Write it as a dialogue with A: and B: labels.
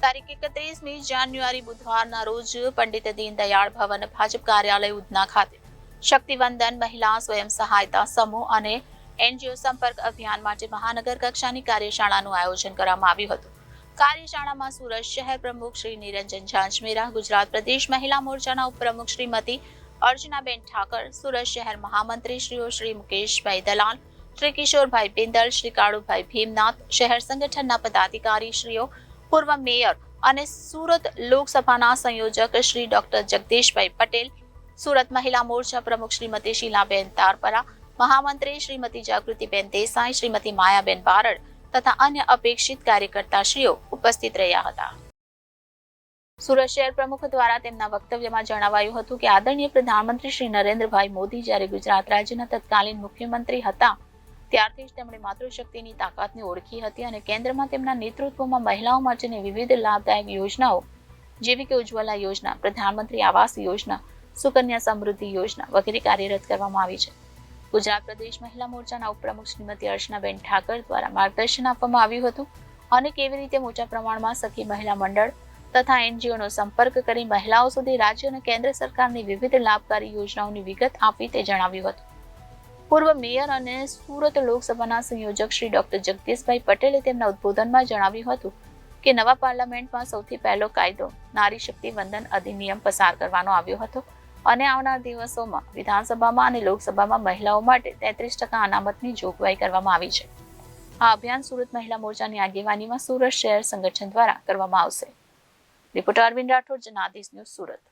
A: તારીખ 31મી જાન્યુઆરી બુધવારના રોજ પંડિત દીનદયાળ ભવન ભાજપ કાર્યાલય ઉધના ખાતે શક્તિવંદન મહિલા સ્વયં સહાયતા સમૂહ અને એનજીઓ સંપર્ક અભિયાન માટે મહાનગર કક્ષાની કાર્યશાળાનું આયોજન કરવામાં આવ્યું હતું। કાર્યશાળામાં સુરત શહેર પ્રમુખ શ્રી નિરંજન ઝાંઝમેરા, ગુજરાત પ્રદેશ મહિલા મોરચાના ઉપપ્રમુખ શ્રીમતી અર્ચનાબેન ઠાકર, સુરત શહેર મહામંત્રી શ્રી મુકેશભાઈ દલાલ, શ્રી કિશોરભાઈ બિંદલ, શ્રી કાળુભાઈ ભીમનાથ, શહેર સંગઠનના પદાધિકારી શ્રીઓ, પૂર્વ મેયર અને સુરત લોકસભાના સંયોજક શ્રી ડોક્ટર જગદીશભાઈ પટેલ, સુરત મહિલા મોરચા પ્રમુખ શ્રીમતી શીલાબેન તારપરા, મહામંત્રી શ્રીમતી જાગૃતિબેન દેસાઈ, શ્રીમતી માયાબેન બારડ તથા અન્ય અપેક્ષિત કાર્યકર્તાશ્રીઓ ઉપસ્થિત રહ્યા હતા। સુરત શહેર પ્રમુખ દ્વારા તેમના વક્તવ્યમાં જણાવાયું હતું કે આદરણીય પ્રધાનમંત્રી શ્રી નરેન્દ્રભાઈ મોદી જ્યારે ગુજરાત રાજ્યના તત્કાલીન મુખ્યમંત્રી હતા ત્યારથી જ તેમણે માતૃશક્તિની તાકાતને ઓળખી હતી અને કેન્દ્રમાં તેમના નેતૃત્વમાં મહિલાઓ માટેની વિવિધ લાભદાયક યોજનાઓ જેવી કે ઉજ્જવલા યોજના, પ્રધાનમંત્રી આવાસ યોજના, સુકન્યા સમૃદ્ધિ યોજના વગેરે કાર્યરત કરવામાં આવી છે। ગુજરાત પ્રદેશ મહિલા મોરચાના ઉપપ્રમુખ શ્રીમતી અર્ચનાબેન ઠાકર દ્વારા માર્ગદર્શન આપવામાં આવ્યું હતું અને કેવી રીતે મોટા પ્રમાણમાં સખી મહિલા મંડળ તથા એનજીઓનો સંપર્ક કરી મહિલાઓ સુધી રાજ્ય અને કેન્દ્ર સરકારની વિવિધ લાભકારી યોજનાઓની વિગત આપી તે જણાવ્યું હતું। પૂર્વ મેયર અને સુરત લોકસભાના સંયોજક શ્રી ડોક્ટર જગદીશભાઈ પટેલે તેમના ઉદ્બોધનમાં જણાવ્યું હતું કે નવા પાર્લામેન્ટમાં સૌથી પહેલો કાયદો નારી શક્તિ વંદન અધિનિયમ પસાર કરવાનો આવ્યો હતો અને આવનાર દિવસોમાં વિધાનસભામાં અને લોકસભામાં મહિલાઓ માટે 33% અનામતની જોગવાઈ કરવામાં આવી છે। આ અભિયાન સુરત મહિલા મોરચાની આગેવાનીમાં સુરત શહેર સંગઠન દ્વારા કરવામાં આવશે। Reporter Arvind Rathod, Janadesh News, Surat.